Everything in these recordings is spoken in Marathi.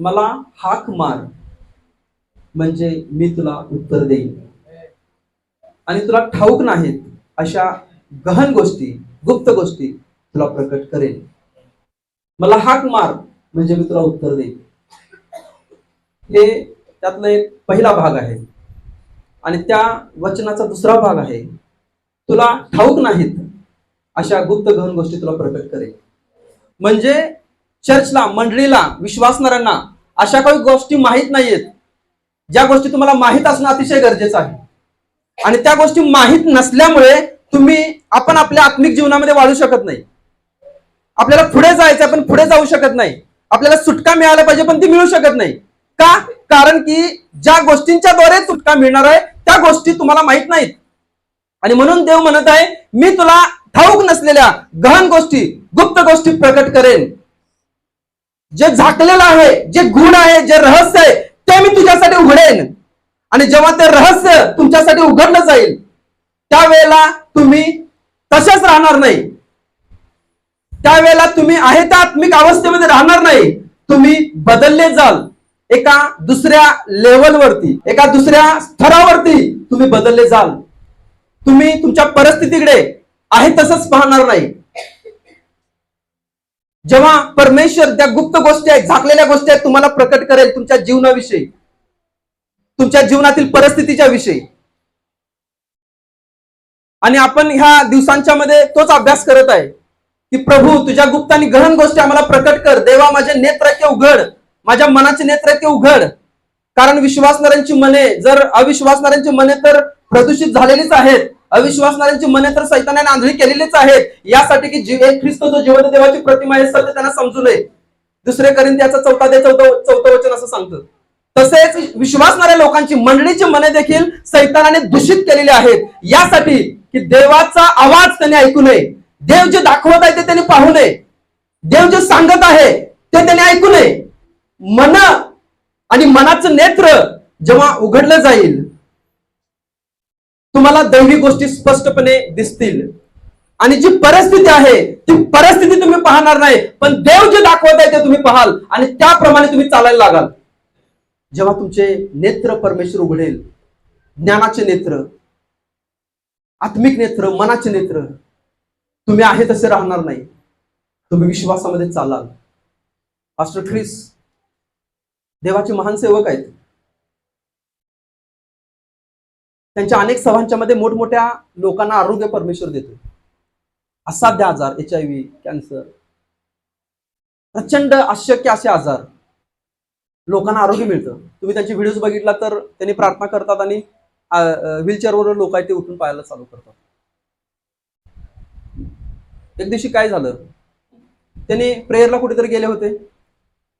मला हाक मार म्हणजे मी तुला उत्तर देईन आणि तुला ठाऊक नाहीत अशा गहन गोष्टी, गुप्त गोष्टी तुला प्रकट करेन. मला हाक मार म्हणजे मी तुला उत्तर देईन. हे त्यातला एक पहिला भाग आहे. आणि त्या वचनाचा दुसरा भाग आहे, तुला ठाऊक नाहीत अशा गुप्त गहन गोष्टी तुला प्रकट करेल. म्हणजे चर्चला, मंडळीला, विश्वासणाऱ्यांना अशा काही गोष्टी माहीत नाहीयेत, ज्या गोष्टी तुम्हाला माहीत असणं अतिशय गरजेचं आहे. आणि त्या गोष्टी माहीत नसल्यामुळे आपण आपल्या आत्मिक जीवनामध्ये वाढू शकत नाही. आपल्याला पुढे जायचं पण पुढे जाऊ शकत नाही. आपल्याला सुटका मिळायला पाहिजे पण ती मिळू शकत नाही. का? कारण की ज्या गोष्टींच्या द्वारे सुटका मिळणार आहे त्या गोष्टी तुम्हाला माहित नाहीत. आणि म्हणून देव म्हणत आहे, मी तुला ठाऊक नसलेल्या गहन गोष्टी, गुप्त गोष्टी प्रकट करेन. जे झाकलेलं आहे, जे गुण आहे, जे रहस्य आहे ते मी तुझ्यासाठी उघडेन. आणि जेव्हा ते रहस्य तुमच्यासाठी उघडलं जाईल त्यावेळेला तुम्ही तसेच राहणार नाही. त्यावेळेला तुम्ही आहे त्या आत्मिक अवस्थेमध्ये राहणार नाही. तुम्ही बदलले जाल. एका दुसऱ्या लेवलवरती, एका दुसऱ्या स्तरावरती तुम्ही बदलले जाल. तुम्ही तुमच्या परिस्थितीकडे आहे तसंच पाहणार नाही. जेव्हा परमेश्वर त्या गुप्त गोष्टी आहेत, झाकलेल्या गोष्टी आहेत तुम्हाला प्रकट करेल तुमच्या जीवनाविषयी, तुमच्या जीवनातील परिस्थितीच्या विषयी. आणि आपण ह्या दिवसांच्या मध्ये तोच अभ्यास करत आहे की प्रभू तुझ्या गुप्त आणि गहन गोष्टी आम्हाला प्रकट कर. देवा माझे नेत्र ते उघड, माझ्या मनाचे नेत्र ते उघड. कारण विश्वासणाऱ्यांची मने, जर अविश्वासणाऱ्यांची मने तर प्रदूषित झालेलीच आहेत. अविश्वासणाऱ्यांची मने तर सैतानाने आंधळी केलेलीच आहेत, यासाठी की ख्रिस्त जो जिवंत देवाची प्रतिमा आहे सत्य त्यांना समजू नये. 2 कोरिंथ्याचा 4 वचन असं सांगतं. तसेच विश्वासणाऱ्या लोकांची, मंडळीची मने देखील सैतानाने दूषित केलेली आहेत, यासाठी की देवाचा आवाज त्यांनी ऐकू नये. देव जे दाखवत आहे ते त्यांनी पाहू नये. देव जे सांगत आहे ते त्यांनी ऐकू नये. मन आणि मनाचं नेत्र जेव्हा उघडलं जाईल तुम्हाला दैवी गोष्टी स्पष्टपणे दिसतील. आणि जी परिस्थिती आहे ती परिस्थिती तुम्ही पाहणार नाही, पण देव जे दाखवत आहे ते तुम्ही पाहाल आणि त्याप्रमाणे तुम्ही चालायला लागाल. जेव्हा तुमचे नेत्र परमेश्वर उघडेल, ज्ञानाचे नेत्र, आत्मिक नेत्र, मनाचे नेत्र, तुम्ही आहे तसे राहणार नाही. तुम्ही विश्वासामध्ये चालाल. पास्टर ख्रिस देवाचे महान सेवक आहेत. त्यांच्या अनेक सभांच्या मध्ये मोठमोठ्या लोकांना आरोग्य परमेश्वर देतो. असाध्य आजार, HIV, कॅन्सर, प्रचंड अशक्य असे आजार, लोकांना आरोग्य मिळतं. तुम्ही त्यांचे व्हिडिओज बघितला तर त्यांनी प्रार्थना करतात आणि व्हीलचेअरवर लोक आहेत ते उठून पाहायला चालू करतात. एक दिवशी काय झालं, त्यांनी प्रेयरला कुठेतरी गेले होते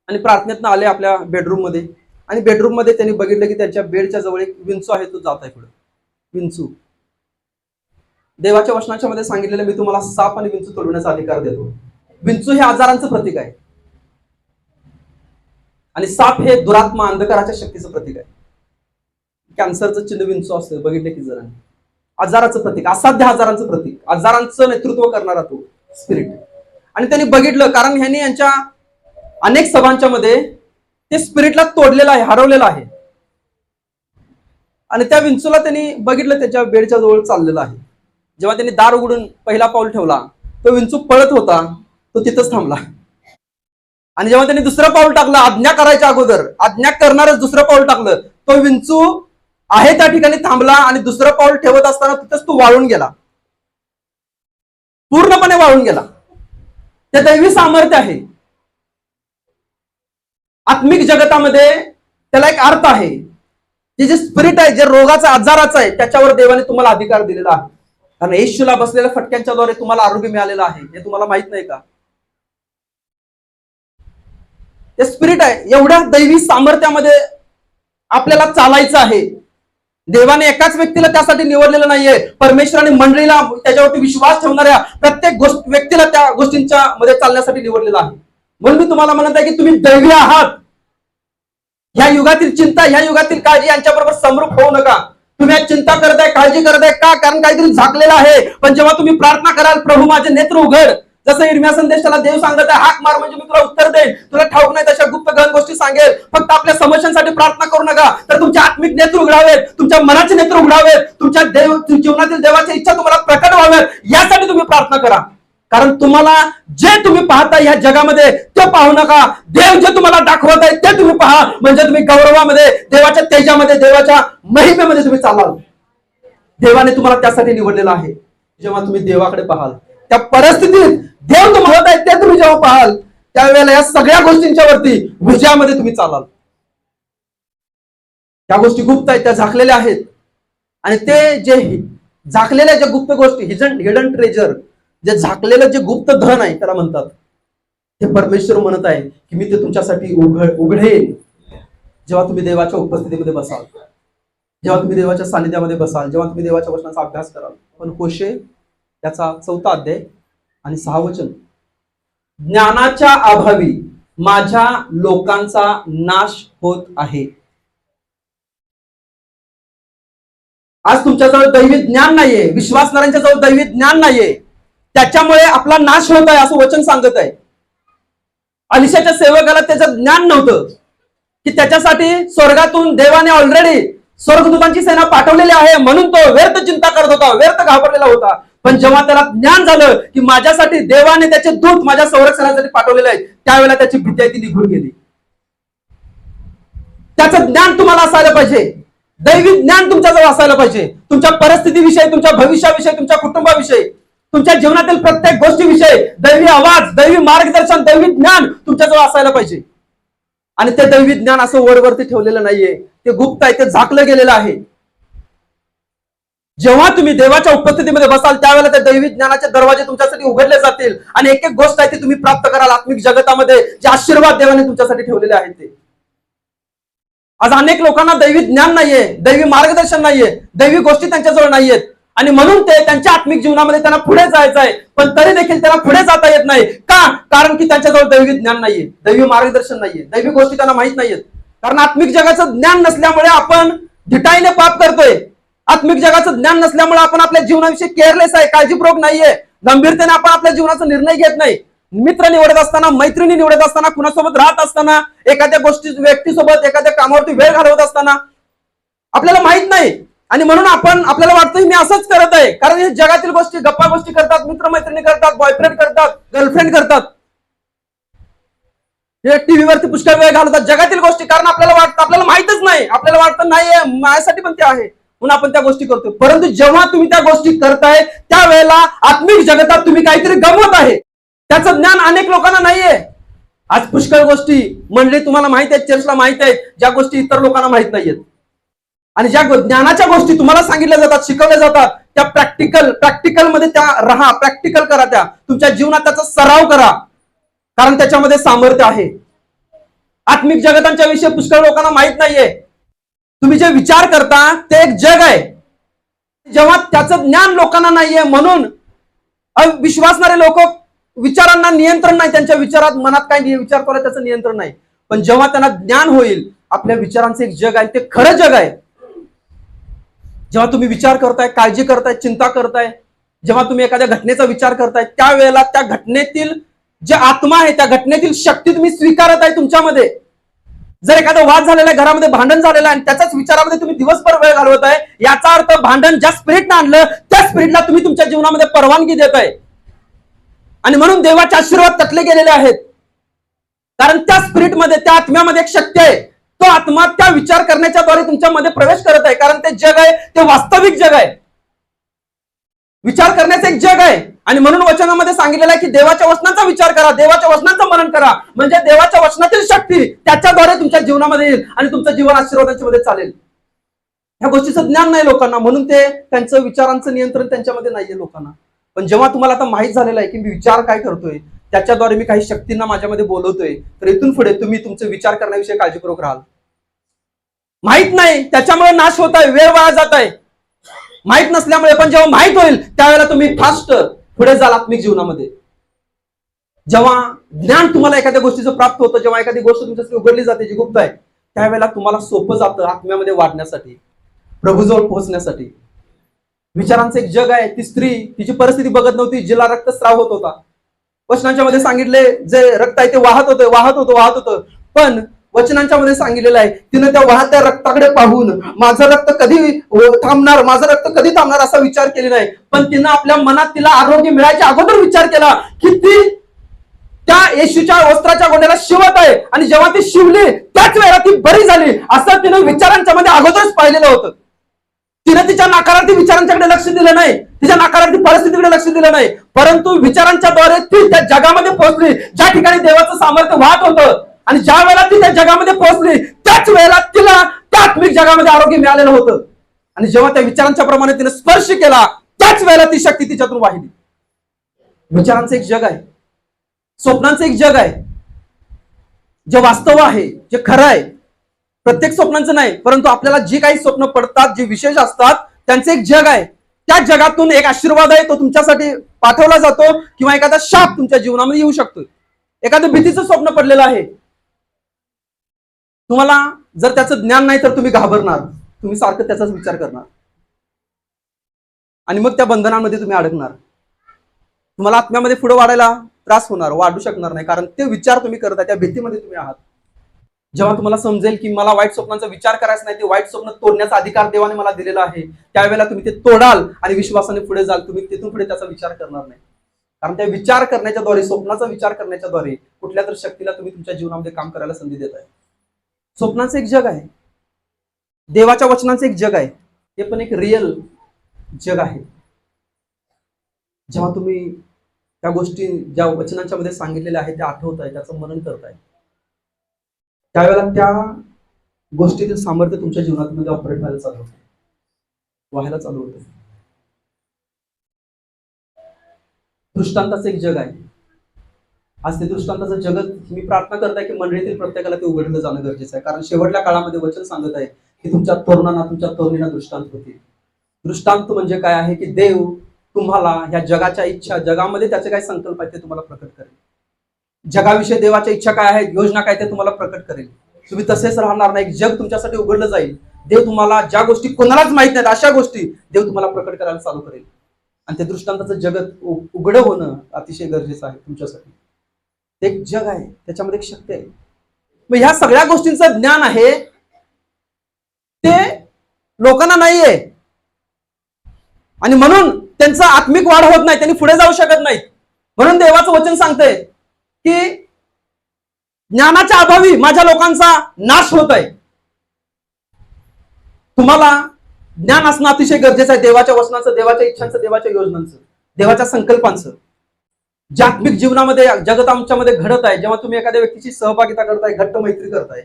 आणि प्रार्थनेतनं आले आपल्या बेडरूम मध्ये. आणि बेडरूम मध्ये त्यांनी बघितलं की त्यांच्या बेडच्या जवळ एक विंचू आहे, तो जात आहे पुढे. विंचू, देवाच्या वचनाच्या मध्ये सांगितलेलं, मी तुम्हाला साप आणि विंचू तोडविण्याचा अधिकार देतो. विंचू हे आजारांचं प्रतीक आहे आणि साप हे दुरात्मा, अंधकाराच्या शक्तीचं प्रतीक आहे. कॅन्सरचं चिन्ह विंचू असतं, बघितलं की जरा. आजाराचं प्रतीक, असाध्य आजारांचं प्रतीक, आजारांचं नेतृत्व करणारा तो स्पिरिट. आणि त्यांनी बघितलं, कारण ह्यांनी यांच्या अनेक सभांच्या मध्ये ते स्पिरिटला तोडलेलं आहे, हरवलेलं आहे. आणि त्या विंचूला त्यांनी बघितलं त्याच्या बेडच्या जवळ चाललेला आहे. जेव्हा त्यांनी दार उघडून पहिला पाऊल ठेवला, तो विंचू पळत होता, तो तिथंच थांबला. आणि जेव्हा त्यांनी दुसरं पाऊल टाकलं, आज्ञा करायच्या अगोदर, आज्ञा करणारच दुसरं पाऊल टाकलं, तो विंचू आहे त्या ठिकाणी थांबला आणि दुसरं पाऊल ठेवत असताना तिथंच तो वाळून गेला, पूर्णपणे वाळून गेला. ते दैवी सामर्थ्य आहे. आत्मिक जगतामध्ये त्याला एक अर्थ आहे. जे स्पिरिट आहे, जे रोगाचा, आजाराचा आहे, त्याच्यावर देवाने तुम्हाला अधिकार दिलेला आहे. कारण येशूला बसलेल्या फटक्यांच्या द्वारे तुम्हाला आरोग्य मिळालेलं आहे, हे तुम्हाला माहित नाही का? ते स्पिरिट आहे. एवढ्या दैवी सामर्थ्यामध्ये आपल्याला चालायचं आहे. देवाने एकाच व्यक्तीला त्यासाठी निवडलेलं नाहीये. परमेश्वराने मंडळीला, त्याच्यावरती विश्वास ठेवणाऱ्या प्रत्येक व्यक्तीला त्या गोष्टींच्या मध्ये चालण्यासाठी निवडलेलं आहे. म्हणून मी तुम्हाला म्हणत आहे की तुम्ही दैवी आहात. ह्या युगातील चिंता, ह्या युगातील काळजी यांच्याबरोबर समरूप होऊ नका. तुम्ही चिंता करताय, काळजी करताय का? कारण काहीतरी झाकलेलं आहे. पण जेव्हा तुम्ही प्रार्थना कराल, प्रभू माझे नेत्र उघड, जसं इर्मिया संदेश त्याला देव सांगत आहे, हाक मार म्हणजे मी तुला उत्तर देईन, तुला ठाऊक नाही तशा गुप्त गहन गोष्टी सांगेल, फक्त आपल्या समस्यांसाठी प्रार्थना करू नका, तर तुमचे आत्मिक नेत्र उघडावेत, तुमच्या मनाचे नेत्र उघडावेत, तुमच्या जीवनातील देवाच्या इच्छा तुम्हाला प्रकट व्हाव्यात, यासाठी तुम्ही प्रार्थना करा. कारण तुम्हाला जे तुम्ही पाहता या जगामध्ये ते पाहू नका, देव जे तुम्हाला दाखवत आहे ते तुम्ही पहा, म्हणजे तुम्ही गौरवामध्ये, देवाच्या तेजामध्ये, देवाच्या महिमेमध्ये तुम्ही चालाल. देवाने तुम्हाला त्यासाठी निवडलेलं आहे. जेव्हा तुम्ही देवाकडे पाहाल, त्या परिस्थितीत देव तुम्हाला आहे ते तुम्ही जेव्हा पाहाल, त्यावेळेला या सगळ्या गोष्टींच्या वरती विजयामध्ये तुम्ही चालाल. त्या गोष्टी गुप्त आहेत, त्या झाकलेल्या आहेत, आणि ते जे झाकलेल्या ज्या गुप्त गोष्टी, हिडन ट्रेजर, जे झाकलेलं जे गुप्त धन आहे त्याला म्हणतात, ते परमेश्वर म्हणत आहे की मी ते तुमच्यासाठी उघडेन जेव्हा तुम्ही देवाच्या उपस्थितीमध्ये बसाल, जेव्हा तुम्ही देवाच्या सानिध्यामध्ये बसाल, जेव्हा तुम्ही देवाच्या वचनाचा अभ्यास कराल. पण होशे त्याचा 4 अध्याय आणि 6 वचन, ज्ञानाच्या अभावी माझ्या लोकांचा नाश होत आहे. आज तुमच्याजवळ दैवी ज्ञान नाहीये, विश्वासणाऱ्यांच्या जवळ दैवी ज्ञान नाहीये, त्याच्यामुळे आपला नाश होत आहे असं वचन सांगत आहे. अलिशाच्या सेवकाला त्याचं ज्ञान नव्हतं की त्याच्यासाठी स्वर्गातून देवाने ऑलरेडी स्वर्गदूतांची सेना पाठवलेली आहे, म्हणून तो व्यर्थ चिंता करत होता, व्यर्थ घाबरलेला होता. पण जेव्हा त्याला ज्ञान झालं की माझ्यासाठी देवाने त्याचे दूत माझ्या संरक्षणासाठी पाठवलेले आहेत, त्यावेळेला त्याची भीती ती निघून गेली. त्याचं ज्ञान तुम्हाला असायला पाहिजे, दैवी ज्ञान तुमच्याजवळ असायला पाहिजे, तुमच्या परिस्थितीविषयी, तुमच्या भविष्याविषयी, तुमच्या कुटुंबाविषयी, तुमच्या जीवनातील प्रत्येक गोष्टीविषयी दैवी आवाज, दैवी मार्गदर्शन, दैवी ज्ञान तुमच्याजवळ असायला पाहिजे. आणि ते दैवी ज्ञान असं वरवरती ठेवलेलं नाहीये, ते गुप्त आहे, ते झाकलं गेलेलं आहे. जेव्हा तुम्ही देवाच्या उपस्थितीमध्ये बसाल त्यावेळेला त्या दैवी ज्ञानाचे दरवाजे तुमच्यासाठी उघडले जातील, आणि एक एक गोष्ट आहे ती तुम्ही प्राप्त कराल आत्मिक जगतामध्ये, जे आशीर्वाद देवाने तुमच्यासाठी ठेवलेले आहेत ते. आज अनेक लोकांना दैवी ज्ञान नाहीये, दैवी मार्गदर्शन नाहीये, दैवी गोष्टी त्यांच्याजवळ नाहीयेत, आणि म्हणून ते त्यांच्या आत्मिक जीवनामध्ये त्यांना पुढे जायचं आहे, पण तरी देखील त्यांना पुढे जाता येत नाही. का? कारण की त्यांच्याजवळ दैवी ज्ञान नाहीये, दैवी मार्गदर्शन नाहीये, दैवी गोष्टी त्यांना माहित नाहीयेत. कारण आत्मिक जगाचं ज्ञान नसल्यामुळे आपण ढिटाईने पाप करतोय. आत्मिक जगाचं ज्ञान नसल्यामुळे आपण आपल्या जीवनाविषयी केअरलेस आहे, काळजीपूर्वक नाहीये, गंभीरतेने आपण आपल्या जीवनाचा निर्णय घेत नाही. मित्र निवडत असताना, मैत्रिणी निवडत असताना, कुणासोबत राहत असताना, एखाद्या व्यक्तीसोबत, एखाद्या कामावरती वेळ घालवत असताना आपल्याला माहित नाही, आणि म्हणून आपल्याला वाटतं मी असंच करत आहे. कारण हे जगातील गोष्टी, गप्पा गोष्टी करतात, मित्रमैत्रिणी करतात, बॉयफ्रेंड करतात, गर्लफ्रेंड करतात, हे टीव्हीवरती पुष्कळ वेळ घालवतात, जगातील गोष्टी. कारण आपल्याला वाटतं, आपल्याला माहितच नाही, आपल्याला वाटतं नाही माझ्यासाठी पण ते आहे म्हणून आपण त्या गोष्टी करतो. परंतु जेव्हा तुम्ही त्या गोष्टी करताय त्यावेळेला आत्मिक जगतात तुम्ही काहीतरी गमवत आहे. त्याचं ज्ञान अनेक लोकांना नाहीये. आज पुष्कळ गोष्टी मंडळी तुम्हाला माहित आहेत, चर्चला माहित आहेत, ज्या गोष्टी इतर लोकांना माहित नाहीयेत. आणि ज्या ज्ञानाच्या गोष्टी तुम्हाला सांगितल्या जातात, शिकवल्या जातात, त्या प्रॅक्टिकल मध्ये त्या राहा, प्रॅक्टिकल करा, त्या तुमच्या जीवनात त्याचा सराव करा, कारण त्याच्यामध्ये सामर्थ्य आहे. आत्मिक जगतांच्या विषयी पुष्कळ लोकांना माहित नाहीये. तुम्ही जे विचार करता ते एक जग आहे, जेव्हा त्याचं ज्ञान लोकांना नाहीये म्हणून विश्वासणारे लोक विचारांना नियंत्रण नाही, त्यांच्या विचारात, मनात काय विचार करायला त्याचं नियंत्रण नाही. पण जेव्हा त्यांना ज्ञान होईल आपल्या विचारांचं एक जग आहे, ते खरं जग आहे. जेव्हा तुम्ही विचार करताय, काळजी करताय, चिंता करताय, जेव्हा तुम्ही एखाद्या घटनेचा विचार करताय त्यावेळेला त्या घटनेतील जे आत्मा आहे, त्या घटनेतील शक्ती तुम्ही स्वीकारत आहे तुमच्यामध्ये. जर एखादा वाद झालेला आहे, घरामध्ये भांडण झालेलं आहे आणि त्याच्याच विचारामध्ये तुम्ही दिवसभर वेळ घालवत आहे, याचा अर्थ भांडण ज्या स्पिरिटनं आणलं त्या स्पिरिटला तुम्ही तुमच्या जीवनामध्ये परवानगी देत आहे. आणि म्हणून देवाचे आशीर्वाद तटले गेलेले आहेत. कारण त्या स्पिरिटमध्ये, त्या आत्म्यामध्ये एक शक्ती आहे. तो आत्मा त्या विचार करण्याच्या द्वारे तुमच्यामध्ये प्रवेश करत आहे. कारण ते जग आहे, ते वास्तविक जग आहे, विचार करण्याचं एक जग आहे. आणि म्हणून वचनामध्ये सांगितलेलं आहे की देवाच्या वचनाचा विचार करा, देवाच्या वचनाचं मनन करा, म्हणजे देवाच्या वचनातील शक्ती त्याच्याद्वारे तुमच्या जीवनामध्ये येईल आणि तुमचं जीवन आशीर्वादाच्या मध्ये चालेल. ह्या गोष्टीचं ज्ञान नाही लोकांना, म्हणून ते त्यांचं विचारांचं नियंत्रण त्यांच्यामध्ये नाहीये लोकांना. पण जेव्हा तुम्हाला आता माहित झालेलं आहे की मी विचार काय करतोय, त्याच्याद्वारे मी काही शक्तींना माझ्यामध्ये बोलवतोय, तर इथून पुढे तुम्ही तुमचे विचार करण्याविषयी काळजीपूर्वक राहाल. माहित नाही त्याच्यामुळे नाश होत आहे, वेळ वाया जात आहे माहित नसल्यामुळे. पण जेव्हा माहित होईल त्यावेळेला तुम्ही फास्ट पुढे जाल आत्मिक जीवनामध्ये. जेव्हा ज्ञान तुम्हाला एखाद्या गोष्टीचं प्राप्त होतं, जेव्हा एखादी गोष्ट तुमच्यासाठी उघडली जाते जी गुप्त आहे, त्यावेळेला तुम्हाला सोपं जातं आत्म्यामध्ये वाढण्यासाठी, प्रभूजवळ पोहोचण्यासाठी. विचारांचं एक जग आहे. ती स्त्री तिची परिस्थिती बघत नव्हती, जिला रक्तस्राव होत होता, वचनांच्या मध्ये सांगितले जे रक्त आहे ते वाहत होतं. पण वचनांच्या मध्ये सांगितलेलं आहे तिनं त्या वाहत्या रक्ताकडे पाहून माझं रक्त कधी थांबणार असा विचार केला नाही. पण तिनं आपल्या मनात तिला आरोग्य मिळायच्या अगोदर विचार केला की ती त्या येशूच्या वस्त्राच्या गोंड्याला शिवत आहे, आणि जेव्हा ती शिवली त्याच वेळेला ती बरी झाली, असं तिनं विचारांच्या मध्ये अगोदरच पाहिलेलं होतं. तिने तिच्या नकारार्थी विचारांच्याकडे लक्ष दिलं नाही, तिच्या नकारार्थी परिस्थितीकडे लक्ष दिलं नाही, परंतु विचारांच्या द्वारे ती त्या जगामध्ये पोहोचली ज्या ठिकाणी देवाचं सामर्थ्य वाहत होतं. आणि ज्या वेळेला ती त्या जगामध्ये पोहोचली त्याच वेळेला तिला त्या आत्मिक जगामध्ये आरोग्य मिळालेलं होतं. आणि जेव्हा त्या विचारांच्या प्रमाणे तिने स्पर्श केला त्याच वेळेला ती शक्ती तिच्यातून वाहिली. विचारांचं एक जग आहे, स्वप्नांचं एक जग आहे, जे वास्तव आहे, जे खरं आहे. प्रत्येक स्वप्नांचं नाही, परंतु आपल्याला जी काही स्वप्न पडतात, जे विशेष असतात, त्यांचं एक जग आहे. त्या जगातून एक आशीर्वाद आहे, तो तुमच्यासाठी पाठवला जातो, किंवा एखादा शाप तुमच्या जीवनामध्ये येऊ शकतो. एखादं भीतीचं स्वप्न पडलेलं आहे, तुम्हाला जर त्याचं ज्ञान नाही तर तुम्ही घाबरणार, तुम्ही सारखं त्याचाच विचार करणार, आणि मग त्या बंधनांमध्ये तुम्ही अडकणार. तुम्हाला आत्म्यामध्ये पुढे वाढायला त्रास होणार, वाढू शकणार नाही, कारण ते विचार तुम्ही करता, त्या भीतीमध्ये तुम्ही आहात. जेव्हा तुम्हाला समजेल की मला वाईट स्वप्नांचा विचार करायचा नाही, ते वाईट स्वप्न तोडण्याचा अधिकार देवाने मला दिलेला आहे, त्यावेळेला तुम्ही ते तोडाल आणि विश्वासाने पुढे जाल. तुम्ही तिथून पुढे त्याचा विचार करणार नाही, कारण त्या विचार करण्याच्या द्वारे, स्वप्नाचा विचार करण्याच्या द्वारे कुठल्या तरी शक्तीला तुम्ही तुमच्या जीवनामध्ये काम करायला संधी देत आहे. स्वप्नांचं एक जग आहे, देवाच्या वचनांचं एक जग आहे, ते पण एक रिअल जग आहे. जेव्हा तुम्ही त्या गोष्टी ज्या वचनांच्या मध्ये सांगितलेल्या आहेत त्या आठवताय, त्याचं मनन करताय, त्यावेळेला त्या गोष्टीतील सामर्थ्य तुमच्या जीवनामध्ये ऑपरेट व्हायला चालू होतं. दृष्टांताचं एक जग आहे. आज ते दृष्टांताचं जगत मी प्रार्थना करताय की मंडळीतील प्रत्येकाला ते उघडलं जाणं गरजेचं आहे, कारण शेवटल्या काळामध्ये वचन सांगत आहे की तुमच्या तरुणांना, तुमच्या तरुणींना दृष्टांत होतील. दृष्टांत म्हणजे काय आहे की देव तुम्हाला ह्या जगाच्या इच्छा, जगामध्ये त्याचे काय संकल्प आहेत ते तुम्हाला प्रकट करेल. जगाविषयी देवाच्या इच्छा काय आहेत, योजना काय ते तुम्हाला प्रकट करेल. तुम्ही तसेच राहणार नाही, जग तुमच्यासाठी उघडलं जाईल. देव तुम्हाला ज्या गोष्टी कोणालाच माहित नाहीत अशा गोष्टी देव तुम्हाला प्रकट करायला चालू करेल. आणि ते दृष्टांताचं जगत उघडं होणं अतिशय गरजेचं आहे तुमच्यासाठी. ते एक जग आहे, त्याच्यामध्ये एक शक्ती आहे. मग ह्या सगळ्या गोष्टींचं ज्ञान आहे ते लोकांना नाहीये, आणि म्हणून त्यांचं आत्मिक वाढ होत नाही, त्यांनी पुढे जाऊ शकत नाहीत. म्हणून देवाचं वचन सांगतंय की ज्ञानाच्या अभावी माझ्या लोकांचा नाश होत आहे. तुम्हाला ज्ञान असणं अतिशय गरजेचं आहे, देवाच्या वचनाचं, देवाच्या इच्छांचं, देवाच्या योजनांचं, देवाच्या संकल्पांचं. ज्या आत्मिक जीवनामध्ये जगत आमच्यामध्ये घडत आहे, जेव्हा तुम्ही एखाद्या व्यक्तीची सहभागिता करताय, घट्ट मैत्री करताय,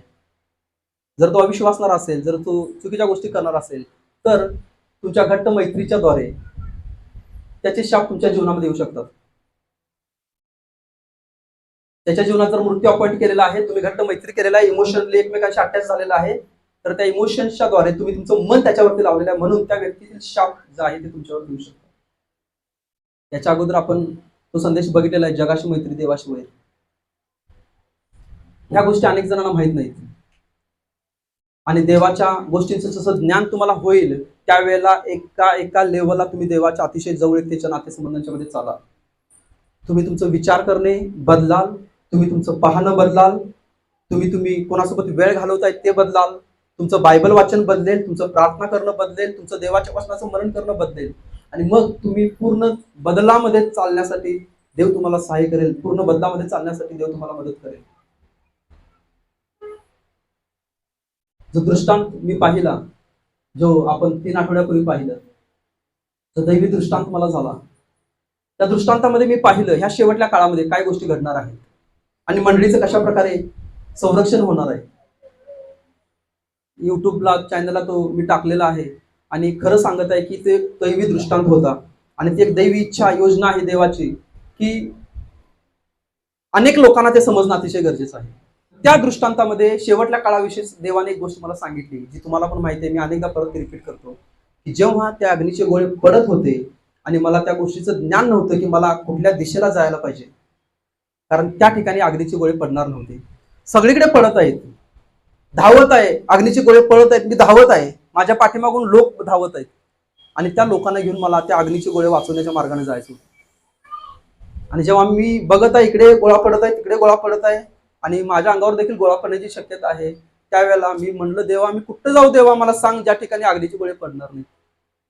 जर तो अविश्वासणार असेल, जर तो चुकीच्या गोष्टी करणार असेल, तर तुमच्या घट्ट मैत्रीच्या द्वारे त्याचे शाप तुमच्या जीवनामध्ये येऊ शकतात. त्याच्या जीवनात जर मृत्यू अपॉइंट केलेला आहे, तुम्ही घट्ट मैत्री केलेला आहे, इमोशनली एकमेकांशी अटॅच झालेला आहे, तर त्या इमोशन्सच्या द्वारे तुम्ही तुमचं मन त्याच्यावरती लावलेलं आहे, म्हणून त्या व्यक्तीतील शाप जे आहे ते तुमच्यावर येऊ शकतात. याच्या अगोदर आपण तो संदेश बघितलेला आहे, जगाशी मैत्री देवाशी वैर. ह्या गोष्टी अनेक जणांना माहित नाहीत, आणि देवाच्या गोष्टींचं जसं ज्ञान तुम्हाला होईल त्यावेळेला एका लेवलला तुम्ही देवाच्या अतिशय जवळीकतेच्या नातेसंबंधांच्या मध्ये चालाल. तुम्ही तुमचं विचार करणे बदलाल, तुम्ही तुमचं पाहणं बदलाल, तुम्ही कोणासोबत वेळ घालवताय ते बदलाल, तुमचं बायबल वाचन बदलेल, तुमचं प्रार्थना करणं बदलेल, तुमचं देवाच्या वचनाचं मनन करणं बदलेल, आणि मग तुम्ही पूर्ण बदलामध्ये चालण्यासाठी देव तुम्हाला सहाय्य करेल, पूर्ण बदलामध्ये चालण्यासाठी देव तुम्हाला मदत करेल. जो दृष्टांत मी पाहिला, जो आपण 3 आठवड्यापूर्वी पाहिलं, जो दैवी दृष्टांत मला झाला, त्या दृष्टांतामध्ये मी पाहिलं ह्या शेवटल्या काळामध्ये काय गोष्टी घडणार आहेत आणि मंडळीचं कशा प्रकारे संरक्षण होणार आहे. युट्यूबला चॅनलला तो मी टाकलेला आहे, आणि खरं सांगत आहे की ते दैवी दृष्टांत होता, आणि ती एक दैवी इच्छा, योजना आहे देवाची, की अनेक लोकांना ते समजणं अतिशय गरजेचं आहे. त्या दृष्टांतामध्ये शेवटल्या काळाविषयी देवाने एक गोष्ट मला सांगितली, जी तुम्हाला पण माहिती आहे, मी अनेकदा परत रिपीट करतो, की जेव्हा त्या अग्नीचे गोळे पडत होते आणि मला त्या गोष्टीचं ज्ञान नव्हतं की मला कुठल्या दिशेला जायला पाहिजे, कारण त्या ठिकाणी अग्नीचे गोळे पडणार नव्हते. सगळीकडे पडत आहेत, धावत आहे, अग्नीचे गोळे पडत आहेत, मी धावत आहे, माझ्या पाठीमागून लोक धावत आहेत, आणि त्या लोकांना घेऊन मला त्या अग्नीचे गोळे वाचवण्याच्या मार्गाने जायचं. आणि जेव्हा मी बघत आहे इकडे गोळा पडत आहे, तिकडे गोळा पडत आहे आणि माझ्या अंगावर देखील गोळा पडण्याची शक्यता आहे, त्यावेळेला मी म्हणलं, देवा मी कुठं जाऊ, देवा मला सांग ज्या ठिकाणी अग्नीचे गोळे पडणार नाही.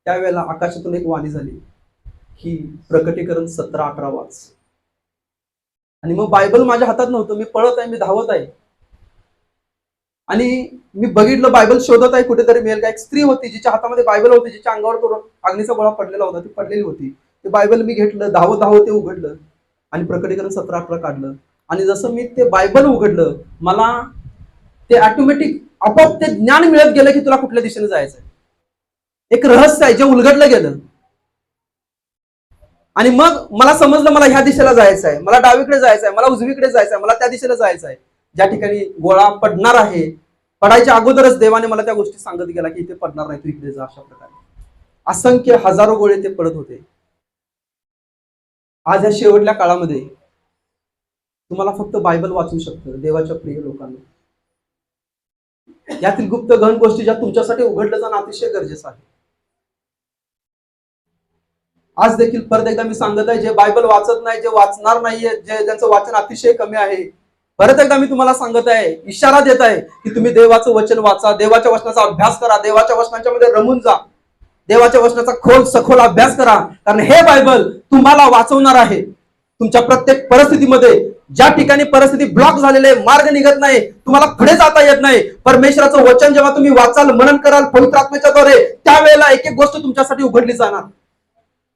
त्यावेळेला आकाशातून एक वाणी झाली की प्रकटीकरण 17-18 वाच. आणि मग बायबल माझ्या हातात नव्हतं, मी पळत आहे, मी धावत आहे आणि मी बघितलं बायबल शोधत आहे कुठेतरी मिळेल का. एक स्त्री होती जिच्या हातामध्ये बायबल होती, जिच्या अंगावर तो अग्नीचा गोळा पडलेला होता, ती पडलेली होती. ते बायबल मी घेतलं, धावत धावत ते उघडलं आणि प्रकटीकरण 17-18 काढलं. आणि जसं मी ते बायबल उघडलं, मला ते ऑटोमॅटिक आपोआप ते ज्ञान मिळत गेलं की तुला कुठल्या दिशेने जायचंय. एक रहस्य आहे जे उलगडलं गेलं. आणि मग मला समजलं मला ह्या दिशेला जायचं आहे, मला डावीकडे जायचं आहे, मला उजवीकडे जायचं आहे, मला त्या दिशेला जायचं आहे ज्या ठिकाणी गोळा पडणार आहे. पडायच्या अगोदरच देवाने मला त्या गोष्टी सांगत गेला की इथे पडणार नाही, तू इकडे जा. अशा प्रकारे असंख्य हजारो गोळे ते पडत होते. आज या शेवटल्या काळामध्ये तुम्हाला फक्त बायबल वाचू शकतं देवाच्या प्रिय लोकांना. यातील गुप्त गहन गोष्टी ज्या तुमच्यासाठी उघडलं जाणं अतिशय गरजेचं आहे. आज देखील परत एकदा मी सांगत आहे, जे बायबल वाचत नाही, जे वाचणार नाहीये, जे ज्यांचं वाचन अतिशय कमी आहे, परत एकदा मी तुम्हाला सांगत आहे, इशारा देत आहे की तुम्ही देवाचं वचन वाचा, देवाच्या वचनाचा अभ्यास करा, देवाच्या वचनाच्या मध्ये रमून जा, देवाच्या वचनाचा सखोल अभ्यास करा. कारण हे बायबल तुम्हाला वाचवणार आहे. तुमच्या प्रत्येक परिस्थितीमध्ये, ज्या ठिकाणी परिस्थिती ब्लॉक झालेले, मार्ग निघत नाही, तुम्हाला पुढे जाता येत नाही, परमेश्वराचं वचन जेव्हा तुम्ही वाचाल, मनन कराल पवित्र आत्म्याच्या द्वारे, त्यावेळेला एक एक गोष्ट तुमच्यासाठी उघडली जाणार.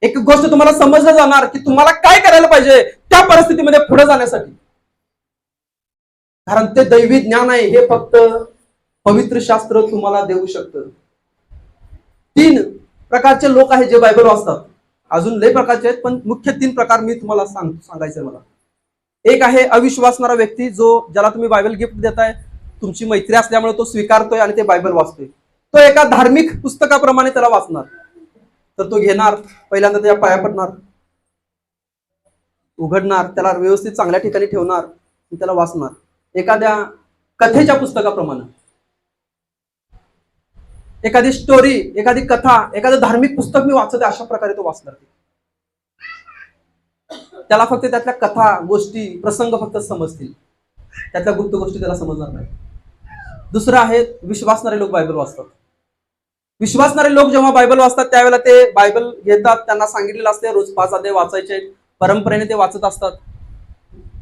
एक गोष्ट तुम्हाला समजलं जाणार की तुम्हाला काय करायला पाहिजे त्या परिस्थितीमध्ये पुढे जाण्यासाठी. कारण ते दैवी ज्ञान आहे, हे फक्त पवित्र शास्त्र तुम्हाला देऊ शकतं. 3 प्रकारचे लोक आहेत जे बायबल वाचतात. अजून लय प्रकारचे आहेत, पण मुख्य 3 प्रकार मी तुम्हाला सांगायचंय मला. एक आहे अविश्वासणारा व्यक्ती, ज्याला तुम्ही बायबल गिफ्ट देताय, तुमची मैत्री असल्यामुळे तो स्वीकारतोय आणि ते बायबल वाचतोय. तो एका धार्मिक पुस्तकाप्रमाणे त्याला वाचणार. तर तो घेणार, पहिल्यांदा त्याच्या पाया पडणार, उघडणार, त्याला व्यवस्थित चांगल्या ठिकाणी ठेवणार, त्याला वाचणार. एखाद्या कथेच्या पुस्तकाप्रमाणे, एखादी स्टोरी, एखादी कथा, एखादं धार्मिक पुस्तक मी वाचते अशा प्रकारे तो वाचणार. त्याला फक्त त्यातल्या कथा, गोष्टी, प्रसंग फक्त समजतील, त्यातल्या गुप्त गोष्टी त्याला समजणार नाही. दुसरं आहे विश्वासणारे लोक बायबल वाचतात. विश्वासणारे लोक जेव्हा बायबल वाचतात त्यावेळेला ते बायबल घेतात, त्यांना सांगितलेलं असते रोज 5 अध्याय वाचायचे, परंपरेने ते वाचत असतात.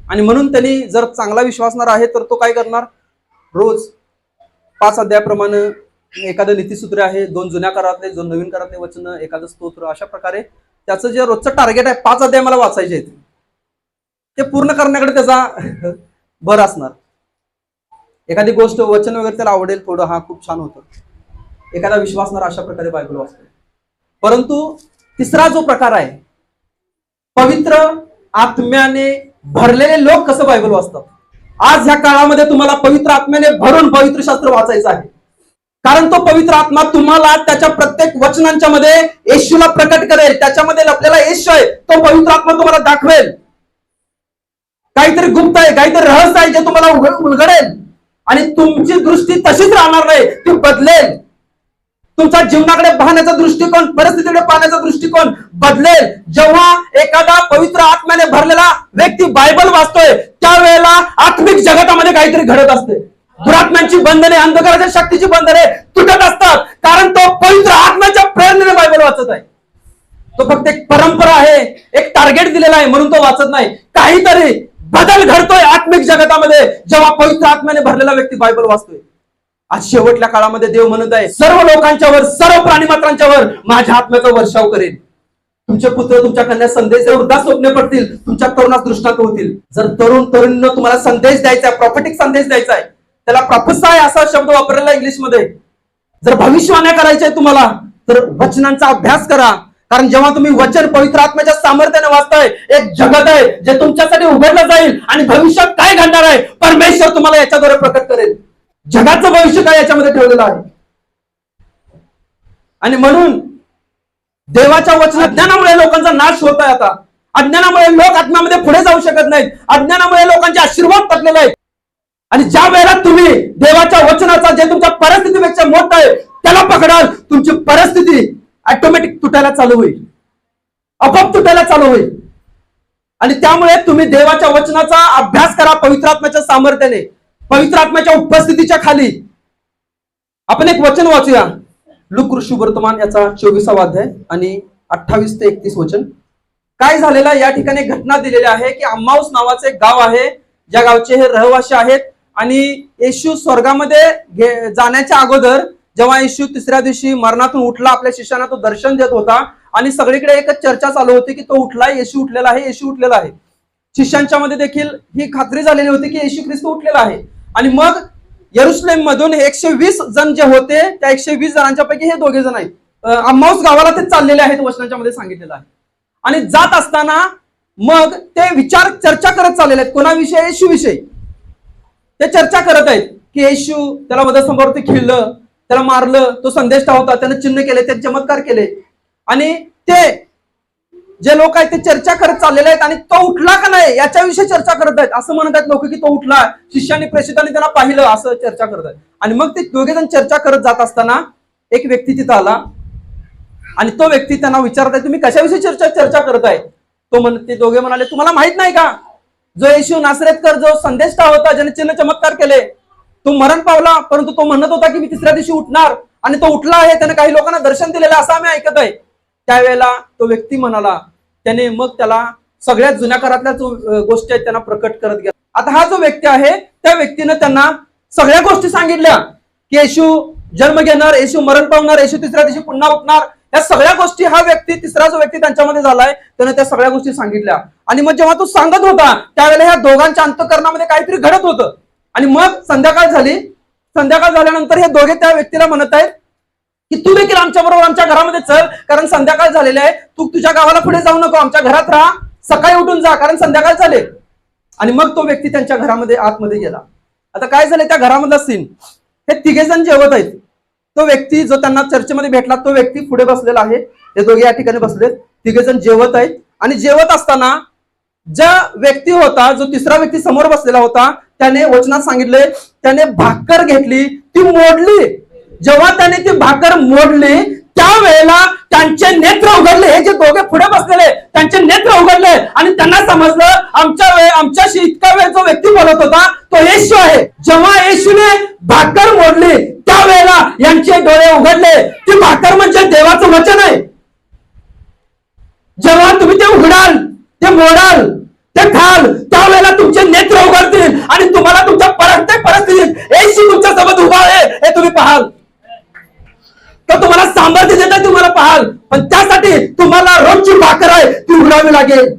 आणि म्हणून त्यांनी जर चांगला विश्वासणार आहे तर तो काय करणार, रोज 5 अध्यायाप्रमाणे एखादं नीतिसूत्र आहे, 2 जुन्या करारातले, 2 नवीन करारातले वचन, एखादं स्तोत्र, अशा प्रकारे त्याचं जे रोजचं टार्गेट आहे 5 अध्याय मला वाचायचे आहेत, ते पूर्ण करण्याकडे त्याचा भर असणार. एखादी गोष्ट, वचन वगैरे त्याला आवडेल थोडं, हा खूप छान होतं, एखादा विश्वासणार अशा प्रकारे बायबल वाचतो. परंतु तिसरा जो प्रकार आहे, पवित्र आत्म्याने भरलेले लोक कसं बायबल वाचतात. आज ह्या काळामध्ये तुम्हाला पवित्र आत्म्याने भरून पवित्र शास्त्र वाचायचं आहे. कारण तो पवित्र आत्मा तुम्हाला त्याच्या प्रत्येक वचनांच्या मध्ये येशूला प्रकट करेल. त्याच्यामध्ये आपल्याला येशू आहे, तो पवित्र आत्मा तुम्हाला दाखवेल. काहीतरी गुप्त आहे, काहीतरी रहस्य आहे जे तुम्हाला उलगडेल आणि तुमची दृष्टी तशीच राहणार नाही, ती बदलेल. तुमच्या जीवनाकडे पाहण्याचा दृष्टिकोन, परिस्थितीकडे पाहण्याचा दृष्टिकोन बदलेल. जेव्हा एखादा पवित्र आत्म्याने भरलेला व्यक्ती बायबल वाचतोय त्यावेळेला आत्मिक जगतामध्ये काहीतरी घडत असते. दुरात्म्यांची बंधने, अंधकाराच्या शक्तीची बंधने तुटत असतात, कारण तो पवित्र आत्म्याच्या प्रेरणेने बायबल वाचत आहे. तो फक्त एक परंपरा आहे, एक टार्गेट दिलेला आहे म्हणून तो वाचत नाही. काहीतरी बदल घडतोय आत्मिक जगतामध्ये जेव्हा पवित्र आत्म्याने भरलेला व्यक्ती बायबल वाचतोय. आज शेवटल्या काळामध्ये देव म्हणत आहे, सर्व लोकांच्यावर, सर्व प्राणीमात्रांच्यावर माझ्या आत्म्याचा वर्षाव करेन. तुमचे पुत्र, तुमच्या कन्या संदेश, वृद्धा स्वप्ने पडतील, तुमच्या तरुणास दृष्टांत होतील. जर तरुणींना तुम्हाला संदेश द्यायचा आहे, प्रॉफेटिक संदेश द्यायचा आहे, त्याला प्रॉफेसाय असा शब्द वापरलेला इंग्लिशमध्ये. जर भविष्यवाण्या करायच्या आहे तुम्हाला तर वचनांचा अभ्यास करा. कारण जेव्हा तुम्ही वचन पवित्र आत्म्याच्या सामर्थ्याने वाचताय, एक जगत आहे जे तुमच्यासाठी उघडलं जाईल आणि भविष्यात काय घडणार आहे परमेश्वर तुम्हाला याच्याद्वारे प्रकट करेल. जगाचं भविष्य काय याच्यामध्ये ठेवलेलं आहे. आणि म्हणून देवाच्या वचन, अज्ञानामुळे लोकांचा नाश होत आहे. आता अज्ञानामुळे लोक आत्म्यामध्ये पुढे जाऊ शकत नाहीत, अज्ञानामुळे लोकांचे आशीर्वाद पडलेले आहेत. आणि ज्या वेळेला तुम्ही देवाच्या वचनाचा, जे तुमच्या परिस्थितीपेक्षा मोठा आहे, त्याला पकडाल, तुमची परिस्थिती ऑटोमॅटिक तुटायला चालू होईल, आपोआप तुटायला चालू होईल. आणि त्यामुळे तुम्ही देवाच्या वचनाचा अभ्यास करा पवित्र आत्म्याच्या सामर्थ्याने, पवित्र आत्म्याच्या उपस्थितीच्या खाली. आपण एक वचन वाचूया, लूक शुभवर्तमान याचा 24वा अध्याय आणि 28 ते 31 वचन. काय झालेलं या ठिकाणी घटना दिलेली आहे की अम्माऊस नावाचे एक गाव आहे, ज्या गावचे हे रहिवासी आहेत. आणि येशू स्वर्गामध्ये जाण्याच्या अगोदर जेव्हा येशू तिसऱ्या दिवशी मरणातून उठला, आपल्या शिष्यांना तो दर्शन देत होता आणि सगळीकडे एकच चर्चा चालू होती की तो उठलाय, येशू उठलेला आहे, येशू उठलेला आहे. शिष्यांच्या मध्ये देखील ही खात्री झालेली होती की येशू ख्रिस्त उठलेला आहे. आणि मग यरुशलेम मधून 120 जण जे होते, त्या 120 जणांच्या पैकी हे दोघे जण आहेत. अम्माऊस गावाला ते चाललेले आहेत, वचनाच्या मध्ये सांगितलेलं आहे. आणि जात असताना मग ते विचार चर्चा करत चाललेले आहेत. कोणाविषयी? येशू विषयी ते चर्चा करत आहेत की येशू त्याला वधस्तंभावरती खिळलं, त्याला मारलं, तो संदेष्टा होता, त्याने चिन्ह केले, त्याने चमत्कार केले. आणि ते जे लोक आहेत ते चर्चा करत चाललेले आहेत आणि तो उठला का नाही याच्याविषयी चर्चा करत आहेत. असं म्हणत आहेत लोक की तो उठला, शिष्याने प्रेषितांनी त्याला पाहिलं, असं चर्चा करत आहेत. आणि मग ते दोघे जण चर्चा करत जात असताना एक व्यक्ती तिथं आला आणि तो व्यक्ती त्यांना विचारत आहे, तुम्ही कशाविषयी चर्चा करत आहे? ते दोघे म्हणाले, तुम्हाला माहित नाही का जो येशू नासरेतकर, जो संदेष्टा होता, ज्याने चिन्ह चमत्कार केले, तो मरण पावला, परंतु तो म्हणत होता की मी तिसऱ्या दिवशी उठणार, आणि तो उठला आहे, त्याने काही लोकांना दर्शन दिलेलं असं आम्ही ऐकत आहे. त्यावेळेला तो व्यक्ती म्हणाला, त्याने मग त्याला सगळ्यात जुन्या काळातल्या गोष्टी आहेत त्यांना प्रकट करत गेला. आता हा जो व्यक्ती आहे त्या व्यक्तीनं त्यांना सगळ्या गोष्टी सांगितल्या की येशू जन्म घेणार, येशू मरण पावणार, येशू तिसऱ्या दिवशी पुन्हा उठणार. या सगळ्या गोष्टी हा व्यक्ती, तिसरा जो व्यक्ती त्यांच्यामध्ये झालाय, त्याने त्या सगळ्या गोष्टी सांगितल्या. आणि मग जेव्हा तो सांगत होता त्यावेळेला ह्या दोघांच्या अंतःकरणामध्ये काहीतरी घडत होतं. आणि मग संध्याकाळ झाली. संध्याकाळ झाल्यानंतर हे दोघे त्या व्यक्तीला म्हणत आहेत की तू देखील आमच्या बरोबर आमच्या घरामध्ये चल, कारण संध्याकाळ झालेली आहे, तू तुझ्या गावाला पुढे जाऊ नको, आमच्या घरात राहा, सकाळी उठून जा, कारण संध्याकाळ झाले. आणि मग तो व्यक्ती त्यांच्या घरामध्ये आतमध्ये गेला. आता काय झालं त्या घरामधला सीन, हे तिघे जण जेवत आहेत. तो व्यक्ती जो त्यांना चर्चेमध्ये भेटला तो व्यक्ती पुढे बसलेला आहे, हे दोघे या ठिकाणी बसलेत, तिघे जण जेवत आहेत. आणि जेवत असताना ज्या व्यक्ती होता, जो तिसरा व्यक्ती समोर बसलेला होता, त्याने वचनात सांगितले, त्याने भाकर घेतली, ती मोडली. जेव्हा त्याने ती भाकर मोडली त्यावेळेला त्यांचे नेत्र उघडले. हे जे दोघे पुढे बसलेले त्यांचे नेत्र उघडले आणि त्यांना समजलं आमच्याशी इतका वेळ जो व्यक्ती बोलत होता तो येशू आहे. जेव्हा येशूने भाकर मोडली त्यावेळेला यांचे डोळे उघडले. ती भाकर म्हणजे देवाचं वचन आहे. जेव्हा तुम्ही ते उघडाल, ते मोडाल, ते खाल, त्यावेळेला तुमचे नेत्र उघडतील आणि तुम्हाला तुमच्या प्रत्येक परिस्थितीत येशू तुमच्या सोबत उभा आहे हे तुम्ही पाहाल. तर तुम्हाला सामर्थ्य देत आहे, तुम्हाला पाहाल. पण त्यासाठी तुम्हाला रोजची भाकर आहे ती उघडावी लागेल.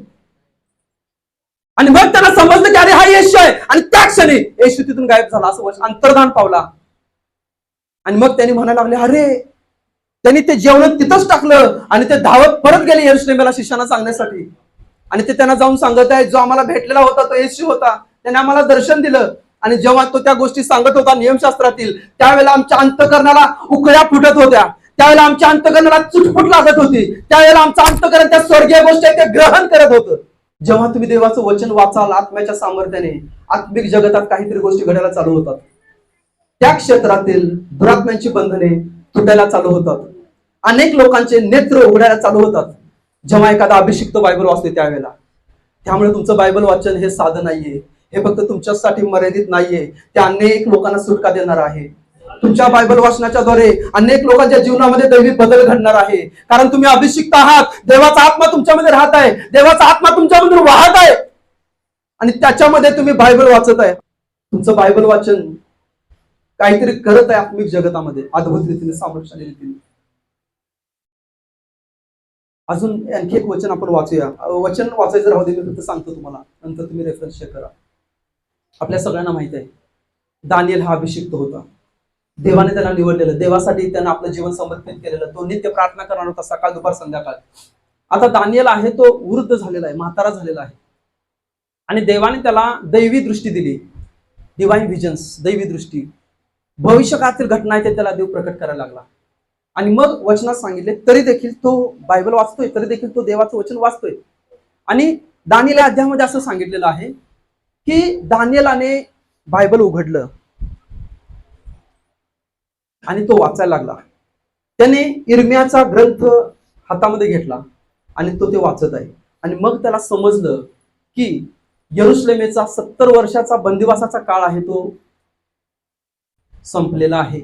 आणि मग त्यांना समजलं की अरे हा येशू आहे. आणि त्या क्षणी येशू तिथून गायब झाला, असं अंतर्धान पावला. आणि मग त्यांनी म्हणायला लागले, अरे त्यांनी ते जेवण तिथंच टाकलं आणि ते धावत परत गेले यरुशलेमला शिष्यांना सांगण्यासाठी. आणि ते त्यांना जाऊन सांगत आहे, जो आम्हाला भेटलेला होता तो येशू होता, त्याने आम्हाला दर्शन दिलं. आणि जेव्हा तो त्या गोष्टी सांगत होता नियमशास्त्रातील, त्यावेळेला आमच्या अंतःकरणाला उकळ्या फुटत होत्या, त्यावेळेला आमच्या अंतःकरणाला चुटफुट लागत होती, त्यावेळेला आमचं अंतःकरण त्या स्वर्गीय गोष्टी ते ग्रहण करत होतं. जेव्हा तुम्ही देवाचं वचन वाचाल आत्म्याच्या सामर्थ्याने, आत्मिक जगतात काहीतरी गोष्टी घडायला चालू होतात. त्या क्षेत्रातील दुरात्म्यांची बंधने तुटायला चालू होतात. अनेक लोकांचे नेत्र उघडायला चालू होतात जेव्हा एखादा अभिषिक्त बायबल वाचते त्यावेळेला. त्यामुळे तुमचं बायबल वाचन हे साधं नाहीये, हे फक्त तुमच्यासाठी मर्यादित नाहीये, ते अनेक लोकांना सुटका देणार आहे. तुमच्या बायबल वाचनाच्या द्वारे अनेक लोकांच्या जीवनामध्ये दैवी बदल घडणार आहे. कारण तुम्ही अभिषिक्त आहात, देवाचा आत्मा तुमच्यामध्ये राहत आहे, देवाचा आत्मा तुमच्यामधून वाहत आहे आणि त्याच्यामध्ये तुम्ही बायबल वाचत आहे. तुमचं बायबल वाचन काहीतरी करत आहे आत्मिक जगतामध्ये, अद्भुत रीतीने, सामर्थ्यशाली रीतीने. अजून आणखी एक वचन आपण वाचूया. वचन वाचायचं राहू दे, मी फक्त सांगतो तुम्हाला, नंतर तुम्ही रेफरन्स चेक करा. आपल्या सगळ्यांना माहित आहे दानिएल हा अभिषिक्त होता, देवाने त्याला निवडलेलं, देवासाठी त्यानं आपलं जीवन समर्पित केलेलं. तो नित्य प्रार्थना करणार होता, सकाळ दुपार संध्याकाळ. आता दानिएल आहे तो वृद्ध झालेला आहे, म्हातारा झालेला आहे. आणि देवाने त्याला दैवी दृष्टी दिली, डिवाइन व्हिजन्स, दैवी दृष्टी. भविष्यकाळातील घटना आहे ते त्याला देव प्रकट करायला लागला. आणि मग वचनात सांगितले, तरी देखील तो बायबल वाचतोय, तरी देखील तो देवाचं वचन वाचतोय. आणि दानिएल या अध्यायामध्ये असं सांगितलेलं आहे की दानिएलाने बायबल उघडलं आणि तो वाचायला लागला. त्याने इर्मियाचा ग्रंथ हातामध्ये घेतला आणि तो ते वाचत आहे. आणि मग त्याला समजलं की यरुशलेमेचा 70 वर्षाचा बंदिवासाचा काळ आहे तो संपलेला आहे.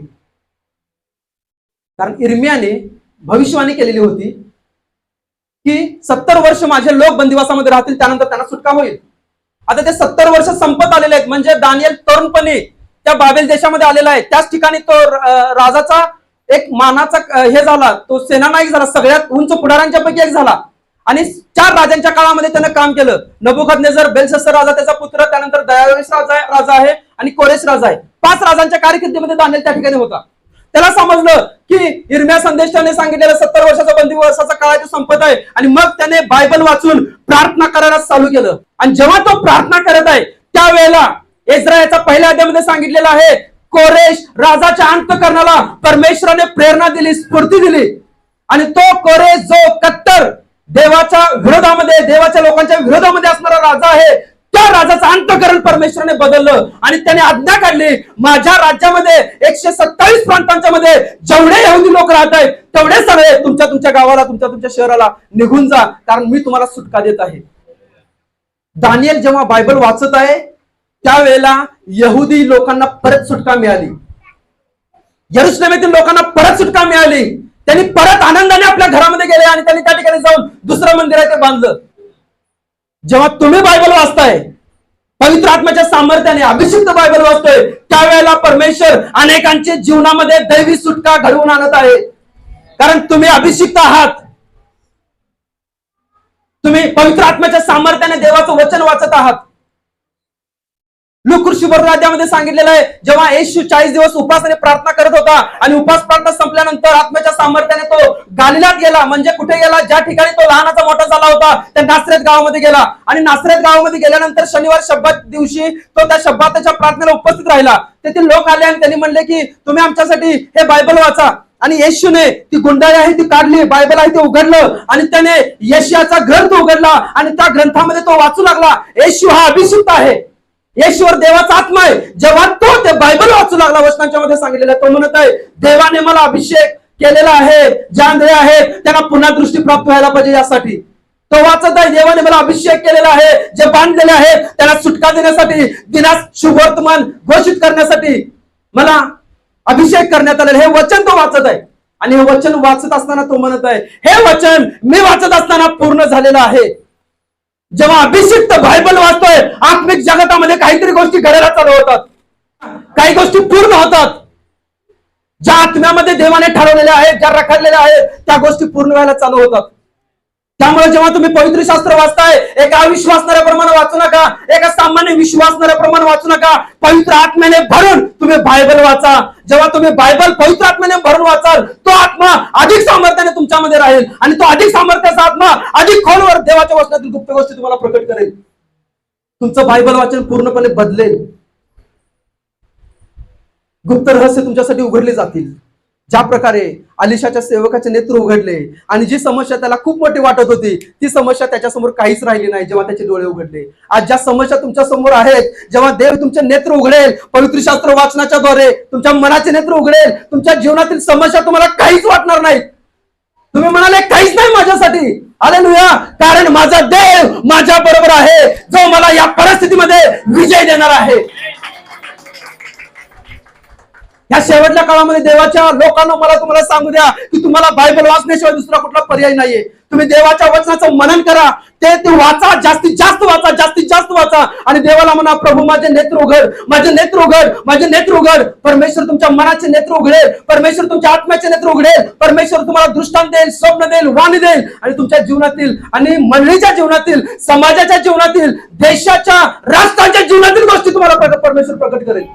कारण इर्मियाने भविष्यवाणी केलेली होती की 70 वर्ष माझे लोक बंदिवासामध्ये राहतील, त्यानंतर त्यांना सुटका होईल. आता ते 70 वर्ष संपत आलेले आहेत. म्हणजे दानिएल तरुणपणे त्या बाबेल देशामध्ये आलेला आहे. त्याच ठिकाणी तो राजाचा एक मानाचा हे झाला, तो सेनानायक झाला, सगळ्यात उंच पुढाऱ्यांच्या पैकी एक झाला. आणि 4 राजांच्या काळामध्ये त्यानं काम केलं. नबुकदनेझर, बेलशस्सर राजा त्याचा पुत्र, त्यानंतर दयावेश राजा आहे आणि कोरेश राजा आहे. 5 राजांच्या कारकिर्दीमध्ये दानिएल त्या ठिकाणी होता. त्याला समजलं की इर्मिया संदेशाने सांगितलेलं 70 वर्षाचा बंदिवासाचा काळ तो संपत आहे. आणि मग त्याने बायबल वाचून प्रार्थना करायला चालू केलं. आणि जेव्हा तो प्रार्थना करत आहे त्यावेळेला इस्रायलच्या पहिल्या अध्यायामध्ये सांगितलेलं आहे, कोरेश राजाच्या अंतःकरणाला परमेश्वराने प्रेरणा दिली, स्फूर्ती दिली. आणि तो कोरेश जो कट्टर देवाच्या विरोधामध्ये, देवाच्या लोकांच्या विरोधामध्ये असणारा राजा आहे, त्या राजाचं अंतःकरण परमेश्वराने बदललं. आणि त्याने आज्ञा काढली, माझ्या राज्यामध्ये 127 प्रांतांच्या मध्ये जेवढे यहुदी लोक राहत आहेत तेवढे सगळे तुमच्या गावाला, तुमच्या शहराला निघून जा, कारण मी तुम्हाला सुटका देत आहे. दानिएल जेव्हा बायबल वाचत आहे त्यावेळेला यहुदी लोकांना परत सुटका मिळाली, यरुशलेमेतील लोकांना परत सुटका मिळाली. त्यांनी परत आनंदाने आपल्या घरामध्ये गेले आणि त्यांनी त्या ठिकाणी जाऊन दुसरं मंदिर आहे ते बांधलं. जेव्हा तुम्ही बायबल वाचताय, पवित्र आत्म्याच्या सामर्थ्याने अभिषिक्त बायबल वाचतोय, त्यावेळेला परमेश्वर अनेकांच्या जीवनामध्ये दैवी सुटका घडवून आणत आहे. कारण तुम्ही अभिषिक्त आहात, तुम्ही पवित्र आत्म्याच्या सामर्थ्याने देवाचं वचन वाचत आहात. लूक शुभराध्यामध्ये सांगितलेलं आहे, जेव्हा येशू 40 दिवस उपास आणि प्रार्थना करत होता आणि उपास प्रार्थना संपल्यानंतर आत्म्याच्या सामर्थ्याने तो गालिलात गेला. म्हणजे कुठे गेला? ज्या ठिकाणी तो लहानाचा मोठा झाला होता त्या नासरेत गावामध्ये गेला. आणि नासरेत गावामध्ये गेल्यानंतर शनिवार शब्बात दिवशी तो त्या शब्बाताच्या प्रार्थनेला उपस्थित राहिला. तेथील लोक आले आणि त्यांनी म्हणले की तुम्ही आमच्यासाठी हे बायबल वाचा. आणि येशूने ती गुंडाळी आहे ती काढली, बायबल आहे ते उघडलं आणि त्याने यशाचा ग्रंथ उघडला आणि त्या ग्रंथामध्ये तो वाचू लागला. येशू हा अभिषिक्त आहे, येशूवर देवाचा आत्मा आहे. जेव्हा तो ते बायबल वाचू लागला, वचनांच्या मध्ये सांगितलेलं आहे, तो म्हणत आहे, देवाने मला अभिषेक केलेला आहे, ज्या आंधळे आहेत त्यांना पुन्हा दृष्टी प्राप्त व्हायला पाहिजे यासाठी. तो वाचत आहे, देवाने मला अभिषेक केलेला आहे, जे बांधलेले आहेत त्यांना सुटका देण्यासाठी, दिनास शुभवर्तमान घोषित करण्यासाठी मला अभिषेक करण्यात आलेला. हे वचन तो वाचत आहे. आणि हे वचन वाचत असताना तो म्हणत आहे, हे वचन मी वाचत असताना पूर्ण झालेलं आहे. जेव्हा अभिषिक्त बायबल वाचतोय, आत्मिक जगतामध्ये काहीतरी गोष्टी घडायला चालू होतात, काही गोष्टी पूर्ण होतात. ज्या आत्म्यामध्ये देवाने ठरवलेल्या आहेत, ज्या रखडलेल्या आहेत, त्या गोष्टी पूर्ण व्हायला चालू होतात. त्यामुळे जेव्हा तुम्ही पवित्र शास्त्र वाचताय, एका अविश्वासणाऱ्याप्रमाणे वाचू नका, एका सामान्य विश्वासणाऱ्याप्रमाणे वाचू नका. पवित्र आत्म्याने भरून तुम्ही बायबल वाचा. जेव्हा तुम्ही बायबल पवित्र आत्म्याने भरून वाचाल, तो आत्मा अधिक सामर्थ्याने तुमच्यामध्ये राहील आणि तो अधिक सामर्थ्याचा आत्मा अधिक खोलवर देवाच्या वचनातील गुप्त गोष्टी तुम्हाला प्रकट करेल. तुमचं बायबल वाचन पूर्णपणे बदलेल. गुप्त रहस्य तुमच्यासाठी उघडले जातील. ज्या प्रकारे अलिशाच्या सेवकाचे नेत्र उघडले आणि जी समस्या त्याला खूप मोठी वाटत होती, ती समस्या त्याच्यासमोर काहीच राहिली नाही जेव्हा त्याचे डोळे उघडले. आज ज्या समस्या तुमच्या समोर आहेत, जेव्हा देव तुमचे नेत्र उघडेल, पवित्र शास्त्र वाचनाच्या द्वारे तुमच्या मनाचे नेत्र उघडेल, तुमच्या जीवनातील समस्या तुम्हाला काहीच वाटणार नाही. तुम्ही म्हणाले काहीच नाही माझ्यासाठी, हालेलुया, कारण माझा देव माझ्या बरोबर आहे, जो मला या परिस्थितीमध्ये विजय देणार आहे. या शेवटच्या काळामध्ये देवाच्या लोकांना मला तुम्हाला सांगू द्या की तुम्हाला बायबल वाचण्याशिवाय दुसरा कुठला पर्याय नाहीये. तुम्ही देवाच्या वचनाचं मनन करा, ते वाचा, जास्तीत जास्त वाचा, जास्तीत जास्त वाचा. आणि देवाला म्हणा, प्रभू माझे नेत्र उघड, माझे नेत्र उघड, माझे नेत्र उघड. परमेश्वर तुमच्या मनाचे नेत्र उघडेल, परमेश्वर तुमच्या आत्म्याचे नेत्र उघडेल, परमेश्वर तुम्हाला दृष्टांत देईल, स्वप्न देईल, वाणी देईल. आणि तुमच्या जीवनातील आणि मंडळीच्या जीवनातील, समाजाच्या जीवनातील, देशाच्या, राष्ट्रांच्या जीवनातील गोष्टी तुम्हाला परमेश्वर प्रकट करेल.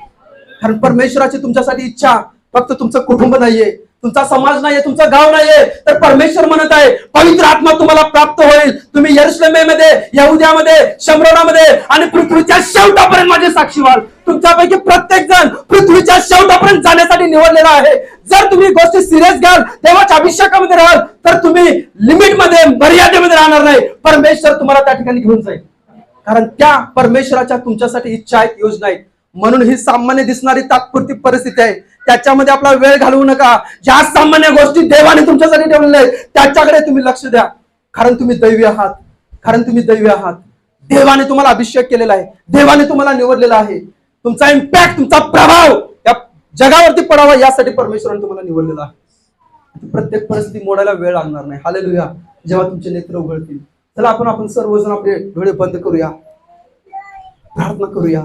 कारण परमेश्वराची तुमच्यासाठी इच्छा फक्त तुमचं कुटुंब नाहीये, तुमचा समाज नाहीये, तुमचं गाव नाहीये, तर परमेश्वर म्हणत आहे पवित्र आत्मा तुम्हाला प्राप्त होईल. तुम्ही यरुशलेमेमध्ये, यहुद्यामध्ये, शमरोनामध्ये आणि पृथ्वीच्या शेवटापर्यंत माझे साक्षी व्हाल. तुमच्यापैकी प्रत्येक जण पृथ्वीच्या शेवटापर्यंत जाण्यासाठी निवडलेला आहे. जर तुम्ही गोष्टी सिरियस घ्याल, देवाच्या अभिषेकामध्ये राहाल, तर तुम्ही लिमिटमध्ये, मर्यादेमध्ये राहणार नाही. परमेश्वर तुम्हाला त्या ठिकाणी घेऊन जाईल. कारण त्या परमेश्वराच्या तुमच्यासाठी इच्छा आहेत, योजना आहेत. म्हणून ही सामान्य दिसणारी तात्पुरती परिस्थिती आहे, त्याच्यामध्ये आपला वेळ घालवू नका. ज्या सामान्य गोष्टी देवाने तुमच्यासाठी ठेवलेल्या आहेत त्याच्याकडे तुम्ही लक्ष द्या. कारण तुम्ही दैवी आहात, कारण तुम्ही दैवी आहात. देवाने तुम्हाला अभिषेक केलेला आहे, देवाने तुम्हाला निवडलेला आहे. तुमचा इम्पॅक्ट, तुमचा प्रभाव या जगावरती पडावा यासाठी परमेश्वराने तुम्हाला निवडलेला आहे. प्रत्येक परिस्थिती मोडायला वेळ लागणार नाही. हालेलुया. जेव्हा तुमचे नेत्र उघडतील. चला आपण सर्वजण आपले डोळे बंद करूया, प्रार्थना करूया.